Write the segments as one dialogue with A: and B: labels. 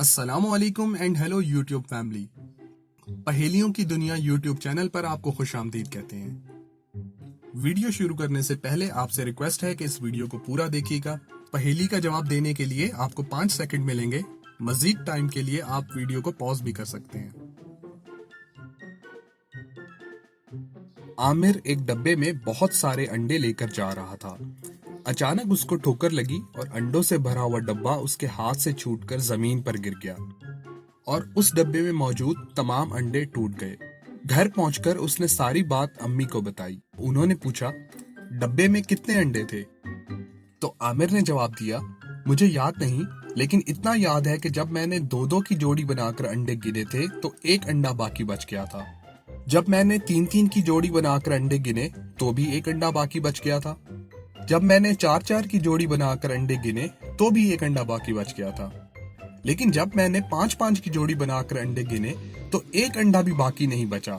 A: अस्सलाम वालेकुम and hello YouTube family. पहेलियों की दुनिया यूट्यूब चैनल पर आपको खुशामदीद कहते हैं। वीडियो शुरू करने से पहले आपसे रिक्वेस्ट है कि इस वीडियो को पूरा देखिएगा। पहेली का जवाब देने के लिए आपको 5 सेकंड मिलेंगे। मजीद टाइम के लिए आप वीडियो को पॉज भी कर सकते हैं। आमिर एक डब्बे में बहुत सारे अंडे लेकर जा रहा था। अचानक उसको ठोकर लगी और अंडों से भरा हुआ डब्बा उसके हाथ से छूटकर जमीन पर गिर गया और उस डब्बे में मौजूद तमाम अंडे टूट गए। घर पहुंचकर उसने सारी बात अम्मी को बताई। उन्होंने पूछा, डब्बे में कितने अंडे थे? तो आमिर ने जवाब दिया, मुझे याद नहीं, लेकिन इतना याद है कि जब मैंने दो दो की जोड़ी बनाकर अंडे गिने थे तो एक अंडा बाकी बच गया था। जब मैंने तीन तीन की जोड़ी बनाकर अंडे गिने तो भी एक अंडा बाकी बच गया था। जब मैंने चार चार की जोड़ी बनाकर अंडे गिने तो भी एक अंडा बाकी बच गया था। लेकिन जब मैंने पांच पांच की जोड़ी बनाकर अंडे गिने तो एक अंडा भी बाकी नहीं बचा।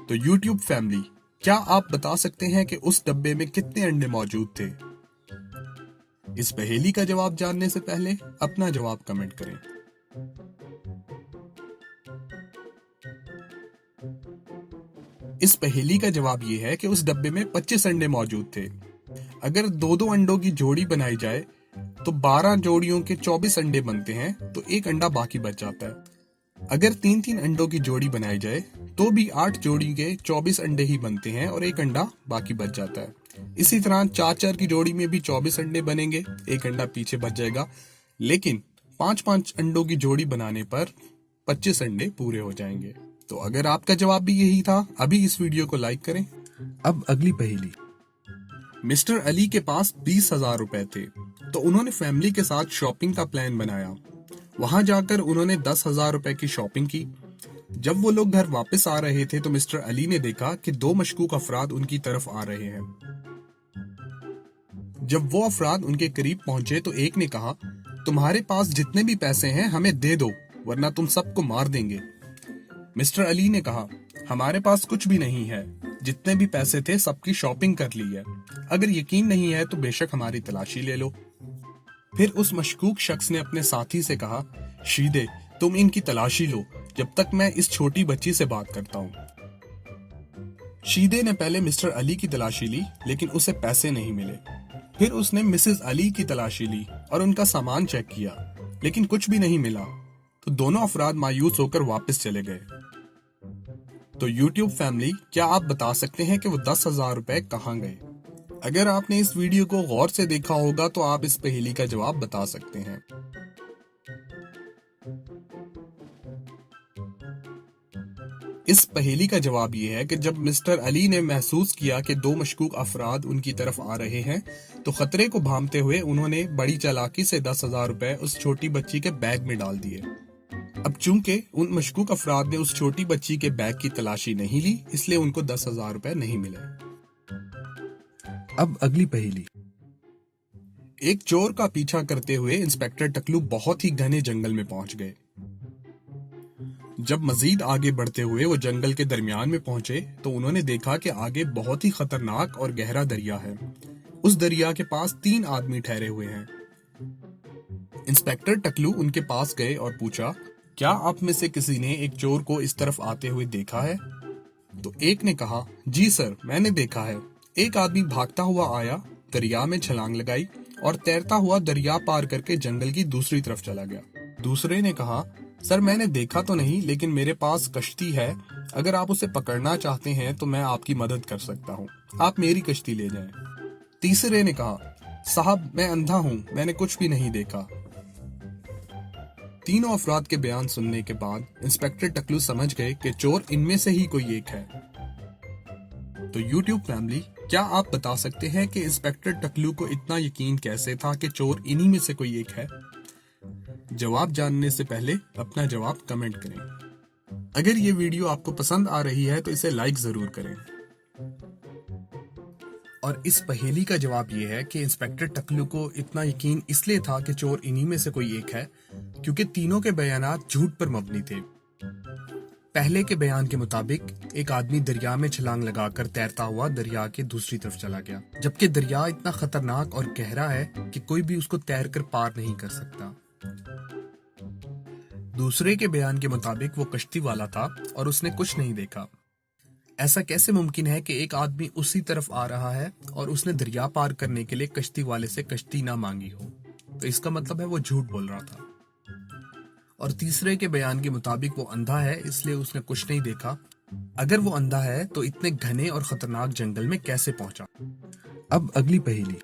A: तो यूट्यूब फैमिली, क्या आप बता सकते हैं कि उस डब्बे में कितने अंडे मौजूद थे? इस पहेली का जवाब जानने से पहले अपना जवाब कमेंट करें। इस पहेली का जवाब ये है कि उस डब्बे में 25 अंडे मौजूद थे। अगर दो दो अंडों की जोड़ी बनाई जाए तो 12 जोड़ियों के 24 अंडे बनते हैं, तो एक अंडा बाकी बच जाता है। अगर तीन तीन अंडों की जोड़ी बनाई जाए तो भी 8 जोड़ी के 24 अंडे ही बनते हैं और एक अंडा बाकी बच जाता है। इसी तरह चार चार की जोड़ी में भी 24 अंडे बनेंगे, एक अंडा पीछे बच जाएगा। लेकिन पांच पांच अंडों की जोड़ी बनाने पर 25 अंडे पूरे हो जाएंगे। तो अगर आपका जवाब भी यही था, अभी इस वीडियो को लाइक करें। अब अगली पहेली। मिस्टर अली के पास 20,000 रुपए थे, तो उन्होंने फैमिली के साथ शॉपिंग का प्लान बनाया। वहां जाकर उन्होंने 10,000 रुपए की शॉपिंग की। जब वो लोग घर वापस आ रहे थे तो मिस्टर अली ने देखा कि दो मशकूक अफराद उनकी तरफ आ रहे हैं। जब वो अफराद उनके करीब पहुंचे तो एक ने कहा, तुम्हारे पास जितने भी पैसे हैं हमें दे दो, वरना तुम सबको मार देंगे। मिस्टर अली ने कहा, हमारे पास कुछ भी नहीं है, जितने भी पैसे थे सबकी शॉपिंग कर ली है। अगर यकीन नहीं है तो बेशक हमारी तलाशी ले लो। फिर उस मशकूक शख्स ने अपने साथी से कहा, शीदे, तुम इनकी तलाशी लो जब तक मैं इस छोटी बच्ची से बात करता हूँ। शीदे ने पहले मिस्टर अली की तलाशी ली, लेकिन उसे पैसे नहीं मिले। फिर उसने मिसेस अली की तलाशी ली और उनका सामान चेक किया, लेकिन कुछ भी नहीं मिला। तो दोनों अफराद मायूस होकर वापस चले गए। तो यूट्यूब फैमिली, क्या आप बता सकते हैं कि वो 10,000 रुपए कहाँ गए? अगर आपने इस वीडियो को गौर से देखा होगा तो आप इस पहेली का जवाब बता सकते हैं। इस पहेली का जवाब ये है कि जब मिस्टर अली ने महसूस किया कि दो मशकूक अफराद उनकी तरफ आ रहे हैं, तो खतरे को भांपते हुए उन्होंने बड़ी चालाकी से 10,000 रुपए उस छोटी बच्ची के बैग में डाल दिए। अब चूंकि उन मशकूक अफराद ने उस छोटी बच्ची के बैग की तलाशी नहीं ली, इसलिए उनको 10,000 रुपए नहीं मिले। अब अगली पहेली। एक चोर का पीछा करते हुए इंस्पेक्टर टकलू बहुत ही घने जंगल में पहुंच गए। जब मजीद आगे बढ़ते हुए वो जंगल के दरमियान में पहुंचे तो उन्होंने देखा कि आगे बहुत ही खतरनाक और गहरा दरिया है। उस दरिया के पास 3 आदमी ठहरे हुए हैं। इंस्पेक्टर टकलू उनके पास गए और पूछा, क्या आप में से किसी ने एक चोर को इस तरफ आते हुए देखा है? तो एक ने कहा, जी सर, मैंने देखा है। एक आदमी भागता हुआ आया, दरिया में छलांग लगाई और तैरता हुआ दरिया पार करके जंगल की दूसरी तरफ चला गया। दूसरे ने कहा, सर मैंने देखा तो नहीं, लेकिन मेरे पास कश्ती है। अगर आप उसे पकड़ना चाहते हैं तो मैं आपकी मदद कर सकता हूँ, आप मेरी कश्ती ले जाएं। तीसरे ने कहा, साहब मैं अंधा हूँ, मैंने कुछ भी नहीं देखा। तीनों अफराद के बयान सुनने के बाद इंस्पेक्टर टकलू समझ गए कि चोर इनमें से ही कोई एक है। तो यूट्यूब फैमिली, क्या आप बता सकते हैं कि इंस्पेक्टर टकलू को इतना यकीन कैसे था कि चोर इन्हीं में से कोई एक है? जवाब जानने से पहले अपना जवाब कमेंट करें। अगर ये वीडियो आपको पसंद आ रही है तो इसे लाइक जरूर करें। और इस पहेली का जवाब ये है कि इंस्पेक्टर टकलू को इतना यकीन इसलिए था कि चोर इन्हीं में से कोई एक है, क्योंकि तीनों के बयानात झूठ पर मबनी थे। पहले के बयान के मुताबिक एक आदमी दरिया में छलांग लगाकर तैरता हुआ दरिया के दूसरी तरफ चला गया, जबकि दरिया इतना खतरनाक और गहरा है कि कोई भी उसको तैरकर पार नहीं कर सकता। दूसरे के बयान के मुताबिक वो कश्ती वाला था और उसने कुछ नहीं देखा। ऐसा कैसे मुमकिन है कि एक आदमी उसी तरफ आ रहा है और उसने दरिया पार करने के लिए कश्ती वाले से कश्ती ना मांगी हो? तो इसका मतलब है वो झूठ बोल रहा था। और तीसरे के बयान के मुताबिक वो अंधा है, इसलिए उसने कुछ नहीं देखा। अगर वो अंधा है तो इतने घने और खतरनाक जंगल में कैसे पहुंचा? अब अगली पहेली।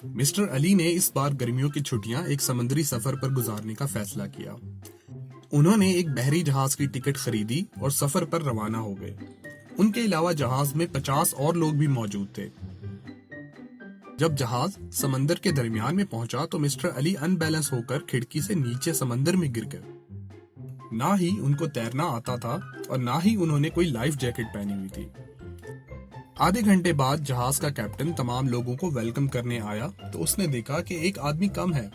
A: मिस्टर अली ने इस बार गर्मियों की छुट्टियां एक समुद्री सफर पर गुजारने का फैसला किया। उन्होंने एक बहरी जहाज की टिकट खरीदी और सफर पर रवाना हो गए। उनके अलावा जहाज में 50 और लोग भी मौजूद थे। जब जहाज समंदर के दरमियान में पहुंचा तो मिस्टर अली अनबैलेंस होकर खिड़की से नीचे समंदर में गिर गए। ना ही उनको तैरना आता था और ना ही उन्होंने कोई लाइफ जैकेट पहनी हुई थी। आधे घंटे बाद जहाज का कैप्टन तमाम लोगों को वेलकम करने आया तो उसने देखा कि एक आदमी कम है।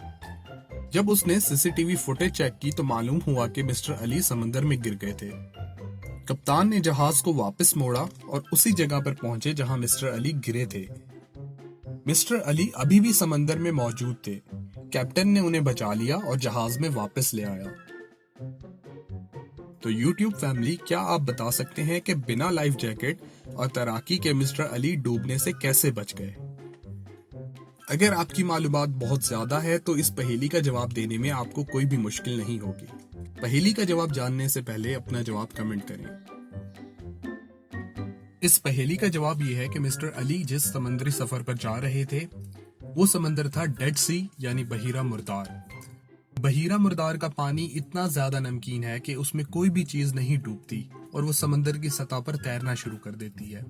A: जब उसने सीसीटीवी फुटेज चेक की तो मालूम हुआ कि मिस्टर अली समंदर में गिर गए थे। कप्तान ने जहाज को वापस मोड़ा और उसी जगह पर पहुंचे जहां मिस्टर अली गिरे थे। मिस्टर अली अभी भी समंदर में मौजूद थे। कैप्टन ने उन्हें बचा लिया और जहाज में वापस ले आया। तो YouTube फैमिली, क्या आप बता सकते हैं कि बिना लाइफ जैकेट और तैराकी के मिस्टर अली डूबने से कैसे बच गए? अगर आपकी मालूमात बहुत ज्यादा है तो इस पहेली का जवाब देने में आपको कोई भी मुश्किल नहीं होगी। पहेली का जवाब जानने से पहले अपना जवाब कमेंट करें। इस पहेली का जवाब ये है कि मिस्टर अली जिस समुद्री सफर पर जा रहे थे वो समंदर था डेड सी यानी बहीरा मुर्दार। बहीरा मुर्दार का पानी इतना ज्यादा नमकीन है कि उसमें कोई भी चीज नहीं डूबती और वो समंदर की सतह पर तैरना शुरू कर देती है।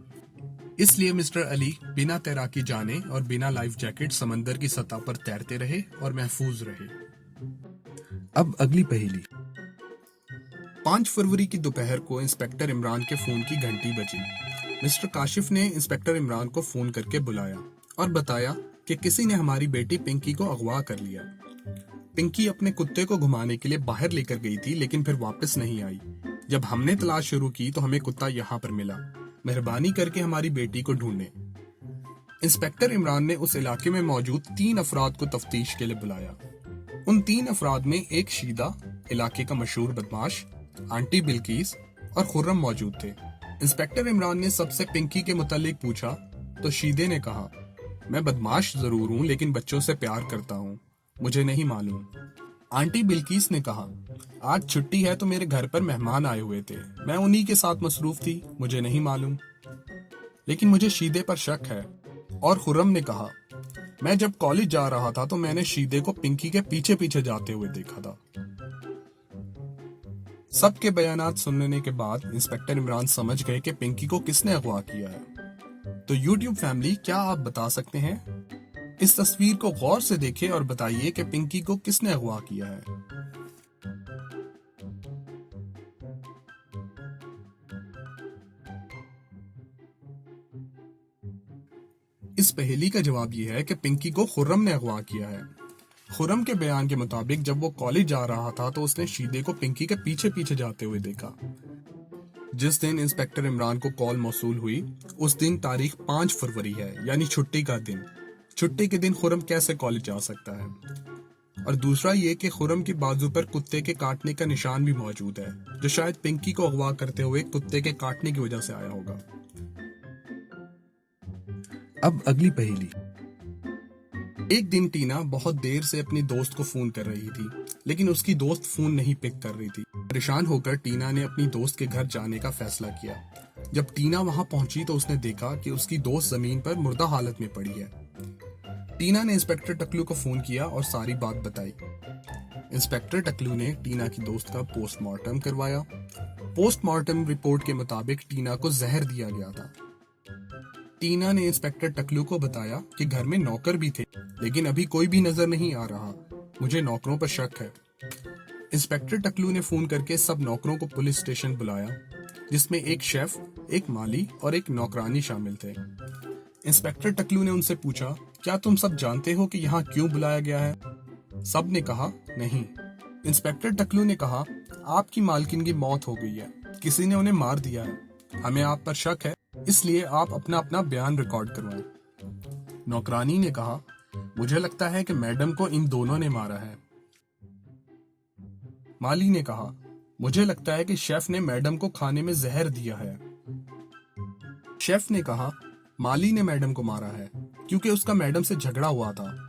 A: इसलिए मिस्टर अली बिना तैराकी जाने और बिना लाइफ जैकेट समंदर की सतह पर तैरते रहे और महफूज रहे। अब अगली पहेली। 5 फरवरी की दोपहर को इंस्पेक्टर इमरान के फोन की घंटी बजी। मिस्टर काशिफ ने इंस्पेक्टर इमरान को फोन करके बुलाया और बताया कि किसी ने हमारी बेटी पिंकी को अगवा कर लिया। पिंकी अपने कुत्ते को घुमाने के लिए बाहर लेकर गई थी लेकिन फिर वापस नहीं आई। जब हमने तलाश शुरू की तो हमें कुत्ता यहाँ पर मिला। मेहरबानी करके हमारी बेटी को ढूंढें। इंस्पेक्टर इमरान ने उस इलाके में मौजूद 3 अफराद को तफ्तीश के लिए बुलाया। उन 3 अफराद में एक शीदा, इलाके का मशहूर बदमाश, आंटी बिल्किस और खुर्रम मौजूद थे। इंस्पेक्टर इमरान ने सबसे पिंकी के मुतालिक पूछा तो शीदे ने कहा, मैं बदमाश जरूर हूँ लेकिन बच्चों से प्यार करता हूँ, मुझे नहीं मालूम। आंटी बिल्किस ने कहा, आज छुट्टी है तो मेरे घर पर मेहमान आए हुए थे, मैं उन्हीं के साथ मसरूफ थी, मुझे नहीं मालूम। लेकिन मुझे शीदे पर शक है। और खुर्रम ने कहा, मैं जब कॉलेज जा रहा था तो मैंने शीदे को पिंकी के पीछे पीछे जाते हुए देखा था। सबके बयानात सुनने के बाद इंस्पेक्टर इमरान समझ गए कि पिंकी को किसने अगवा किया है। तो YouTube फैमिली, क्या आप बता सकते हैं? इस तस्वीर को गौर से देखें और बताइए कि पिंकी को किसने अगवा किया है। इस पहेली का जवाब यह है कि पिंकी को खुर्रम ने अगवा किया है। खुर्रम के बयान के मुताबिक जब वो कॉलेज जा रहा था तो उसने शीदे को पिंकी के पीछे पीछे जाते हुए देखा। जिस दिन इंस्पेक्टर इमरान को कॉल मौसूल हुई उस दिन तारीख 5 फरवरी है, यानी छुट्टी का दिन। छुट्टी के दिन खुर्रम कैसे कॉलेज जा सकता है? और दूसरा ये कि खुर्रम की बाजू पर कुत्ते के काटने का निशान भी मौजूद है, जो शायद पिंकी को अगवा करते हुए कुत्ते के काटने की वजह से आया होगा। अब अगली पहेली। एक दिन टीना बहुत देर से अपनी दोस्त को फोन कर रही थी लेकिन उसकी दोस्त फोन नहीं पिक कर रही थी। परेशान होकर टीना ने अपनी दोस्त के घर जाने का फैसला किया। जब टीना वहां पहुंची तो उसने देखा कि उसकी दोस्त जमीन पर मुर्दा हालत में पड़ी है। टीना ने इंस्पेक्टर टकलू को फोन किया और सारी बात बताई। इंस्पेक्टर टकलू ने टीना की दोस्त का पोस्टमार्टम करवाया। पोस्टमार्टम रिपोर्ट के मुताबिक टीना को जहर दिया गया था। टीना ने इंस्पेक्टर टकलू को बताया कि घर में नौकर भी थे लेकिन अभी कोई भी नजर नहीं आ रहा, मुझे नौकरों पर शक है। इंस्पेक्टर टकलू ने फोन करके सब नौकरों को पुलिस स्टेशन बुलाया, जिसमें एक शेफ, एक माली और एक नौकरानी शामिल थे। इंस्पेक्टर टकलू ने उनसे पूछा, क्या तुम सब जानते हो कि यहाँ क्यों बुलाया गया है? सब ने कहा, नहीं। इंस्पेक्टर टकलू ने कहा, आपकी मालकिन की मौत हो गई है, किसी ने उन्हें मार दिया है, हमें आप पर शक है, इसलिए आप अपना अपना बयान रिकॉर्ड करवाएं। नौकरानी ने कहा, मुझे लगता है कि मैडम को इन दोनों ने मारा है। माली ने कहा, मुझे लगता है कि शेफ ने मैडम को खाने में जहर दिया है। शेफ ने कहा, माली ने मैडम को मारा है क्योंकि उसका मैडम से झगड़ा हुआ था।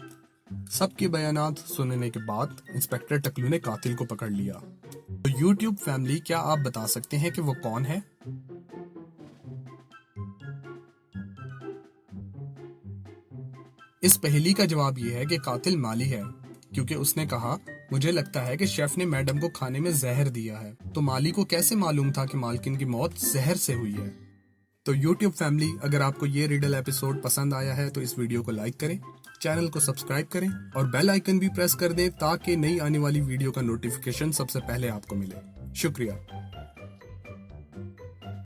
A: सबके बयानात सुनने के बाद इंस्पेक्टर टकलू ने कातिल को पकड़ लिया। तो यूट्यूब फैमिली, क्या आप बता सकते हैं कि वो कौन है? इस पहेली का जवाब ये है कि कातिल माली है, क्योंकि उसने कहा, मुझे लगता है कि शेफ ने मैडम को खाने में जहर दिया है। तो माली को कैसे मालूम था कि मालकिन की मौत जहर से हुई है? तो यूट्यूब फैमिली, अगर आपको ये रिडल एपिसोड पसंद आया है तो इस वीडियो को लाइक करें, चैनल को सब्सक्राइब करें और बेल आइकन भी प्रेस कर दें ताकि नई आने वाली वीडियो का नोटिफिकेशन सबसे पहले आपको मिले। शुक्रिया।